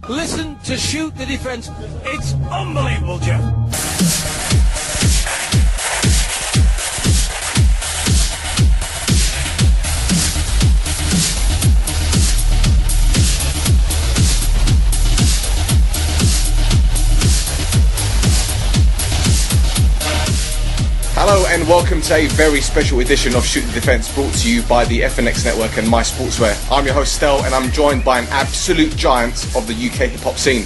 Listen to Shoot the Defence. It's unbelievable, Jeff. Hello and welcome to a very special edition of Shoot the Defence, brought to you by the FNX.Network and My Sportswear. I'm your host Stel, and I'm joined by an absolute giant of the UK hip-hop scene,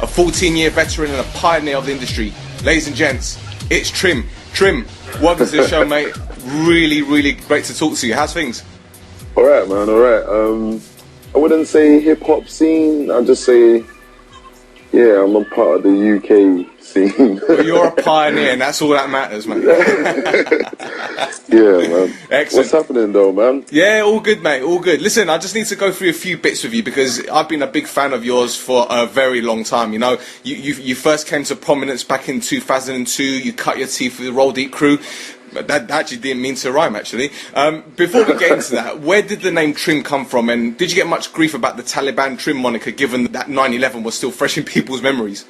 a 14-year veteran and a pioneer of the industry. Ladies and gents, it's Trim. Trim, welcome to the show, mate. Really great to talk to you. How's things? Alright, man, alright. I wouldn't say hip-hop scene, I'd just say, yeah, I'm a part of the UK scene. Well, you're a pioneer, and that's all that matters, man. Yeah, man. Excellent. What's happening, though, man? Yeah, all good, mate, all good. Listen, I just need to go through a few bits with you because I've been a big fan of yours for a very long time. You know, you first came to prominence back in 2002. You cut your teeth with the Roll Deep crew. That actually didn't mean to rhyme, actually. Before we get into that, where did the name Trim come from, and did you get much grief about the Taliban Trim moniker, given that 9/11 was still fresh in people's memories?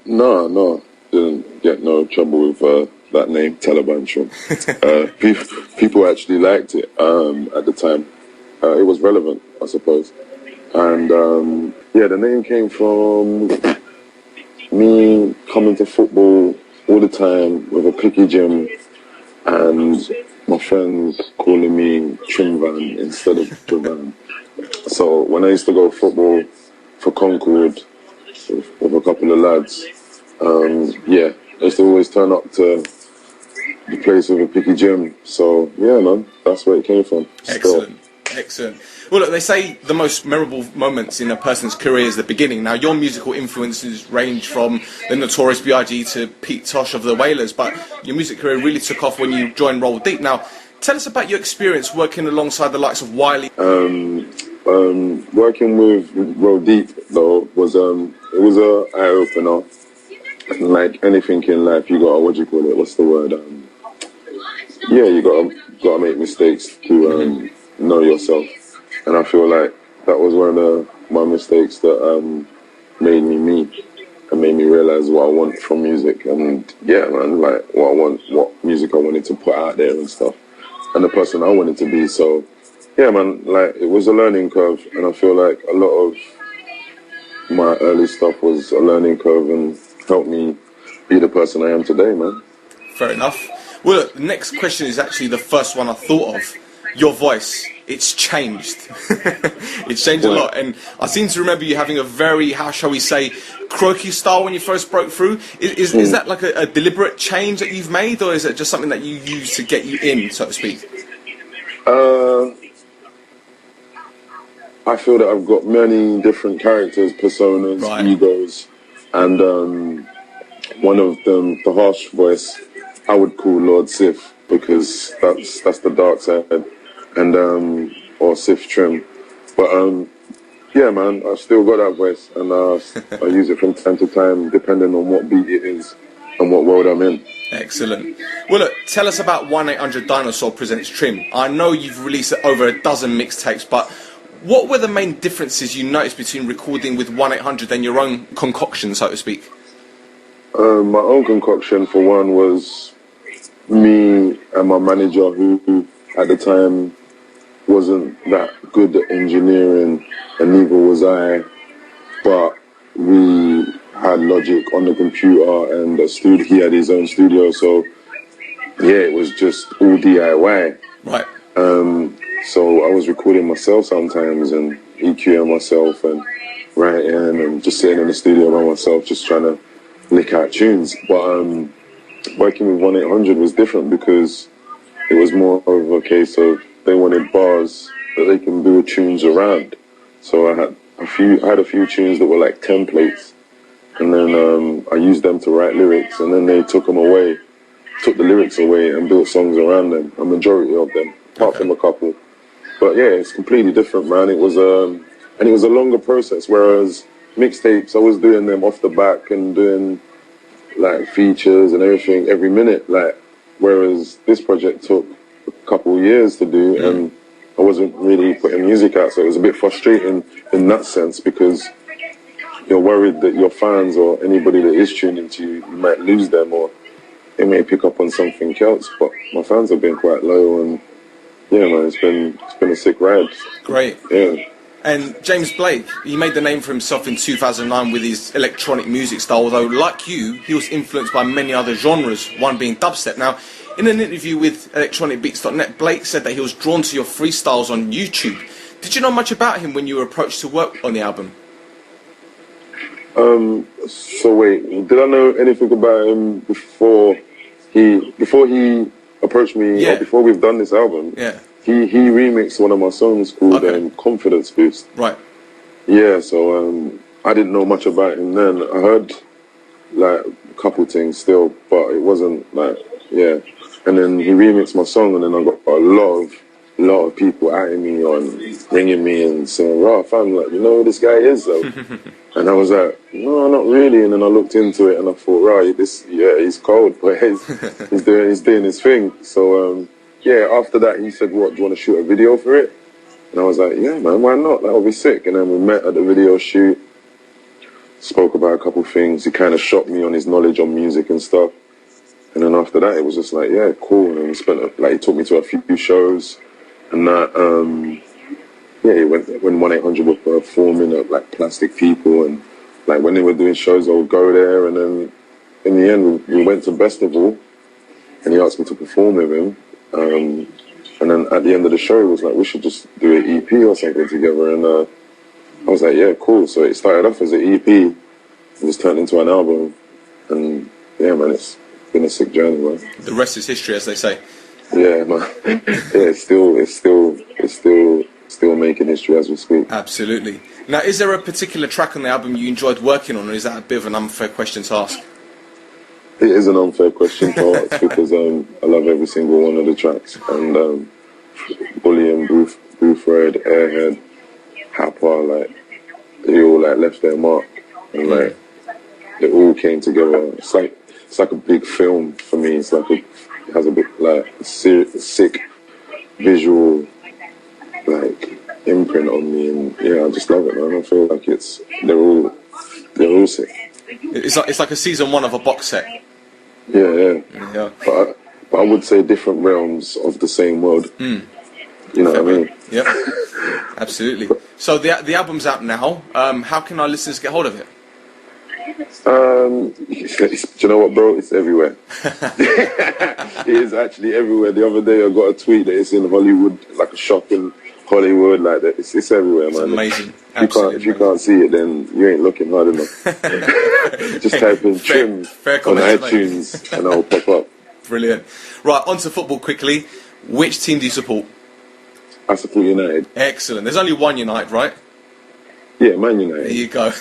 No, didn't get no trouble with that name, Taliban Trim. People actually liked it at the time. It was relevant, I suppose. And yeah, the name came from me coming to football all the time with a picky gym and my friends calling me Trim Van instead of Trim. So when I used to go football for Concord with a couple of lads, yeah, I used to always turn up to the place with a picky gym. So yeah, man, that's where it came from. Excellent. Well, look, they say the most memorable moments in a person's career is the beginning. Now, your musical influences range from the Notorious B.I.G. to Pete Tosh of the Wailers, but your music career really took off when you joined Roll Deep. Now, tell us about your experience working alongside the likes of Wiley. Working with Roll Deep, though, was it was a eye-opener. Like anything in life, you got what's the word? Yeah, you got to make mistakes to know yourself. And I feel like that was one of my mistakes that made me and made me realise what I want from music. And yeah, man, like what music I wanted to put out there and stuff, and the person I wanted to be. So yeah, man, like it was a learning curve, and I feel like a lot of my early stuff was a learning curve and helped me be the person I am today, man. Fair enough. Well, look, the next question is actually the first one I thought of. Your voice, it's changed. It's changed a lot, and I seem to remember you having a very, how shall we say, croaky style when you first broke through. Is that like a deliberate change that you've made, or is it just something that you use to get you in, so to speak? I feel that I've got many different characters, personas, egos, and one of them, the harsh voice, I would call Lord Sif, because that's the dark side, and or Sif Trim. But yeah, man, I've still got that voice, and I use it from time to time, depending on what beat it is and what world I'm in. Excellent. Well, look, tell us about 1-800-DINOSAUR presents Trim. I know you've released over a dozen mixtapes, but what were the main differences you noticed between recording with 1-800 and your own concoction, so to speak? My own concoction, for one, was me and my manager, who at the time wasn't that good at engineering, and neither was I, but we had Logic on the computer, and he had his own studio, so yeah, it was just all DIY. Right. So I was recording myself sometimes and EQing myself and writing and just sitting in the studio by myself, just trying to lick out tunes. But working with 1-800 was different because it was more of a case of they wanted bars that they can do tunes around. So I had a few tunes that were like templates, and then I used them to write lyrics, and then they took the lyrics away and built songs around them, a majority of them, apart from a couple. But yeah, it's completely different, man. It was a longer process, whereas mixtapes, I was doing them off the back and doing like features and everything every minute, like, whereas this project took a couple of years to do, and I wasn't really putting music out, so it was a bit frustrating in that sense because you're worried that your fans or anybody that is tuning to you, you might lose them or they may pick up on something else. But my fans have been quite loyal, and yeah, man, it's been a sick ride. Great. Yeah. And James Blake, he made the name for himself in 2009 with his electronic music style, although, like you, he was influenced by many other genres, one being dubstep. Now, in an interview with FNX.Net, Blake said that he was drawn to your freestyles on YouTube. Did you know much about him when you were approached to work on the album? So wait, did I know anything about him before he approached me, Yeah. or before we've done this album? Yeah. He remixed one of my songs called Confidence Boost. Right. Yeah, so I didn't know much about him then. I heard like a couple things still, but it wasn't like, yeah. And then he remixed my song, and then I got a lot of people at me on ringing me and saying, "Raw, fam, like, you know who this guy is though?" And I was like, "No, not really." And then I looked into it and I thought, right, he's cold, but he's doing his thing. So yeah, after that he said, "What, do you want to shoot a video for it?" And I was like, "Yeah, man, why not? That'll be sick." And then we met at the video shoot, spoke about a couple things. He kind of shocked me on his knowledge on music and stuff. And then after that, it was just like, yeah, cool. And then he took me to a few shows, and that, yeah, when 1-800 were performing at like Plastic People, and like when they were doing shows, I would go there. And then in the end, we went to Festival, and he asked me to perform with him. And then at the end of the show, he was like, "We should just do an EP or something together." And I was like, "Yeah, cool." So it started off as an EP, and just turned into an album. And yeah, man, it's been a sick journey, man. The rest is history, as they say. Yeah, man. Yeah, it's still making history as we speak. Absolutely. Now, is there a particular track on the album you enjoyed working on, or is that a bit of an unfair question to ask? It is an unfair question to ask because I love every single one of the tracks. And Bully and Booth Red, Airhead, Happa, like, they all like left their mark. And like, it all came together. It's like a big film for me. It's like it has a bit like a sick visual like imprint on me, and yeah, I just love it, man. I feel like they're all sick. It's like a season 1 of a box set. Yeah. Yeah. But I would say different realms of the same world. You know what I mean? Yep. Absolutely. So the album's out now. How can our listeners get hold of it? Do you know what, bro? It's everywhere. It is actually everywhere. The other day I got a tweet that it's in Hollywood, like a shop in Hollywood, like that. It's everywhere, man. It's amazing. If you can't see it, then you ain't looking hard enough. Just type in Trim on iTunes and I'll pop up. Brilliant. Right, on to football quickly. Which team do you support? I support United. Excellent. There's only one United, right? Yeah, Man United. There you go.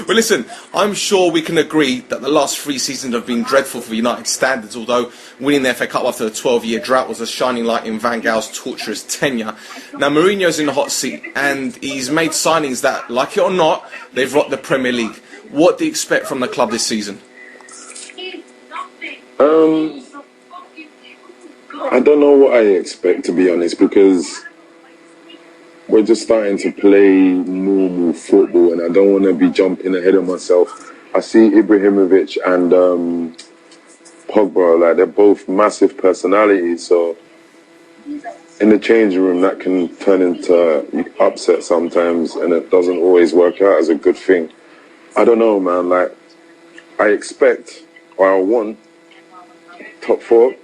Well, listen, I'm sure we can agree that the last 3 seasons have been dreadful for United standards, although winning the FA Cup after a 12-year drought was a shining light in Van Gaal's torturous tenure. Now, Mourinho's in the hot seat, and he's made signings that, like it or not, they've rocked the Premier League. What do you expect from the club this season? I don't know what I expect, to be honest, because we're just starting to play normal football, and I don't want to be jumping ahead of myself. I see Ibrahimovic and Pogba, like, they're both massive personalities, so in the changing room that can turn into upset sometimes, and it doesn't always work out as a good thing. I don't know, man. Like, I expect, or I want, top 4.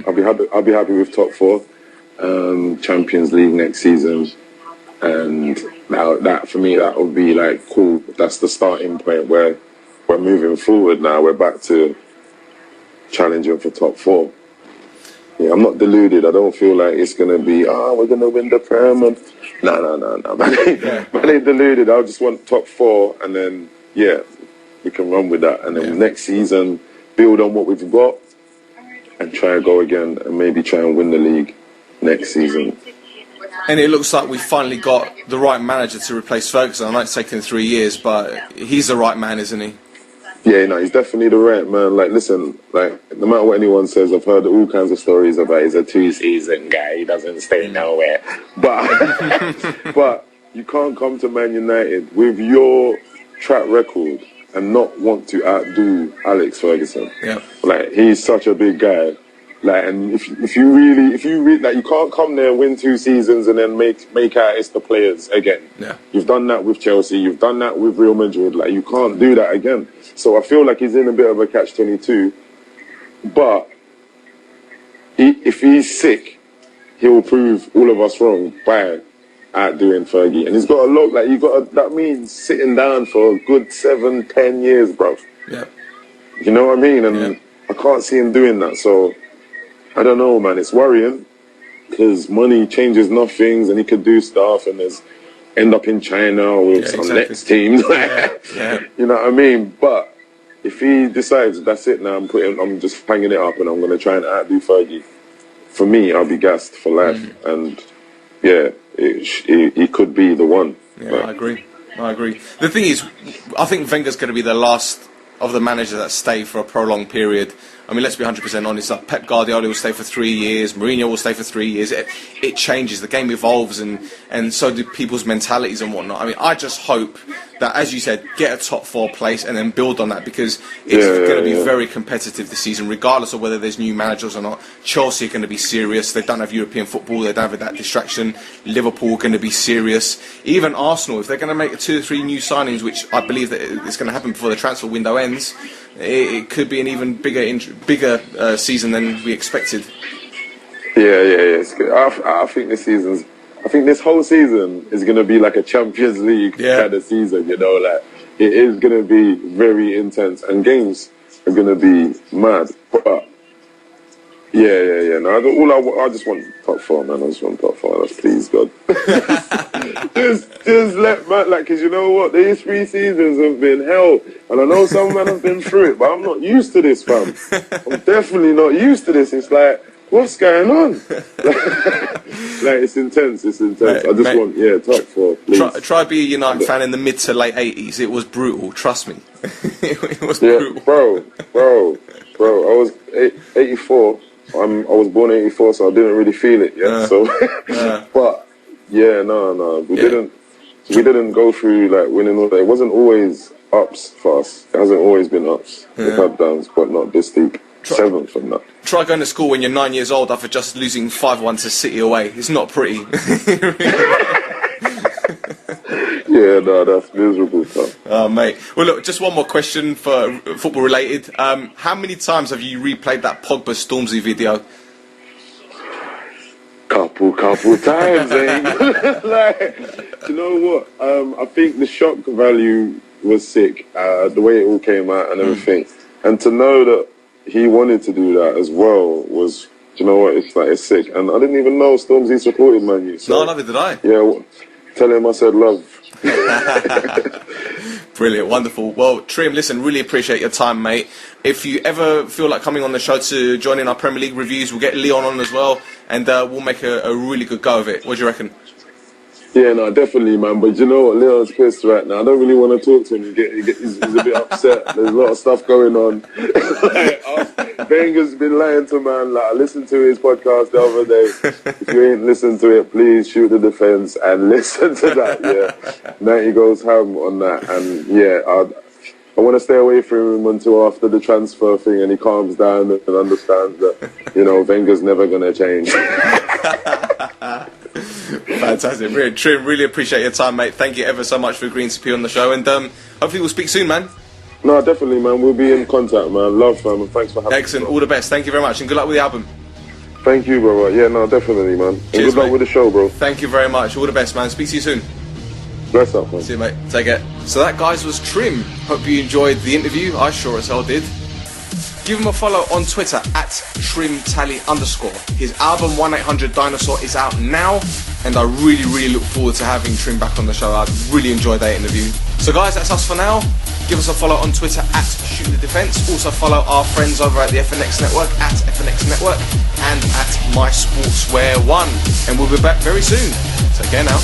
I'll be happy with top 4. Champions League next season. And now that, for me, that would be like cool. That's the starting point where we're moving forward now. We're back to challenging for top 4. Yeah, I'm not deluded. I don't feel like it's going to be, we're going to win the Prem. No. Man ain't deluded. I just want top 4, and then, yeah, we can run with that. And then next season, build on what we've got and try to go again and maybe try and win the league next season. And it looks like we've finally got the right manager to replace Ferguson. I know it's taken 3 years, but he's the right man, isn't he? Yeah, no, he's definitely the right man. Like, listen, like, no matter what anyone says, I've heard all kinds of stories about he's a 2-season guy. He doesn't stay nowhere. But, but you can't come to Man United with your track record and not want to outdo Alex Ferguson. Yeah. Like, he's such a big guy. Like, and if you really, like, you can't come there, win 2 seasons, and then make out it's the players again. Yeah. You've done that with Chelsea. You've done that with Real Madrid. Like, you can't do that again. So I feel like he's in a bit of a catch-22. But if he's sick, he'll prove all of us wrong by outdoing Fergie. And he's got a lot. Like, that means sitting down for a good 7-10 years, bro. Yeah. You know what I mean? And I can't see him doing that. So I don't know, man. It's worrying because money changes nothing, and he could do stuff, and end up in China with some next teams. You know what I mean? But if he decides that's it now, I'm just hanging it up, and I'm going to try and outdo Fergie. For me, I'll be gassed for life, and yeah, he could be the one. Yeah, but I agree. The thing is, I think Wenger's going to be the last of the managers that stay for a prolonged period. I mean, let's be 100% honest. Like Pep Guardiola will stay for 3 years. Mourinho will stay for 3 years. It changes. The game evolves, and so do people's mentalities and whatnot. I mean, I just hope that, as you said, get a top 4 place and then build on that, because it's going to be very competitive this season, regardless of whether there's new managers or not. Chelsea are going to be serious. They don't have European football. They don't have that distraction. Liverpool are going to be serious. Even Arsenal, if they're going to make 2 or 3 new signings, which I believe that it's going to happen before the transfer window ends, it could be an even bigger season than we expected. Yeah. It's good. I think this whole season is going to be like a Champions League kind of season, you know, like it is going to be very intense and games are going to be mad. But yeah. No, I just want top 4, man. I just want top 4. Please, God. just let man, like, because you know what? These 3 seasons have been hell. And I know some man have been through it, but I'm not used to this, fam. I'm definitely not used to this. It's like, what's going on? Like, it's intense. Mate, I just want, top 4, please. Try be a United fan in the mid to late 80s. It was brutal, trust me. It was brutal. Bro, I was 84. I was born in 84, so I didn't really feel it yet. But we didn't go through like winning all that. It wasn't always ups for us. It hasn't always been ups. We've had downs, but not this deep. 7 from that. Try going to school when you're 9 years old after just losing 5-1 to City away. It's not pretty. Yeah, no, that's miserable stuff. Oh, mate. Well, look, just one more question for football related. How many times have you replayed that Pogba Stormzy video? Couple times, eh? Like, you know what? I think the shock value was sick. The way it all came out and everything. And to know that he wanted to do that as well was, you know what? It's sick. And I didn't even know Stormzy supported Man U. So, no, neither did I. Yeah, tell him I said love. Brilliant, wonderful. Well, Trim, listen, really appreciate your time, mate. If you ever feel like coming on the show to join in our Premier League reviews, we'll get Leon on as well, and we'll make a really good go of it. What do you reckon? Yeah, no, definitely, man. But you know what, Leon's pissed right now. I don't really want to talk to him. He's a bit upset. There's a lot of stuff going on. Wenger's been lying to man. Like, I listened to his podcast the other day. If you ain't listened to it, please shoot the defence and listen to that. Yeah, now he goes ham on that, and yeah, I want to stay away from him until after the transfer thing, and he calms down and understands that, you know, Wenger's never gonna change. Fantastic. Brilliant. Trim, really appreciate your time, mate. Thank you ever so much for agreeing to be on the show, and hopefully we'll speak soon, man. No, definitely, man. We'll be in contact, man. Love, fam, and thanks for having me. Excellent. All the best. Thank you very much, and good luck with the album. Thank you, bro. Yeah, no, definitely, man. And Cheers, good luck mate. with the show, bro. Thank you very much. All the best, man. Speak to you soon. Bless up, man. See you, mate. Take care. So that, guys, was Trim. Hope you enjoyed the interview. I sure as hell did. Give him a follow on Twitter at @TrimTally_. His album 1-800-DINOSAUR is out now, and I really look forward to having Trim back on the show. I really enjoyed that interview. So guys, that's us for now. Give us a follow on Twitter at @ShootTheDefence. Also follow our friends over at the FNX.Network at FNX.Network and at MySportswear1. And we'll be back very soon. Take care now.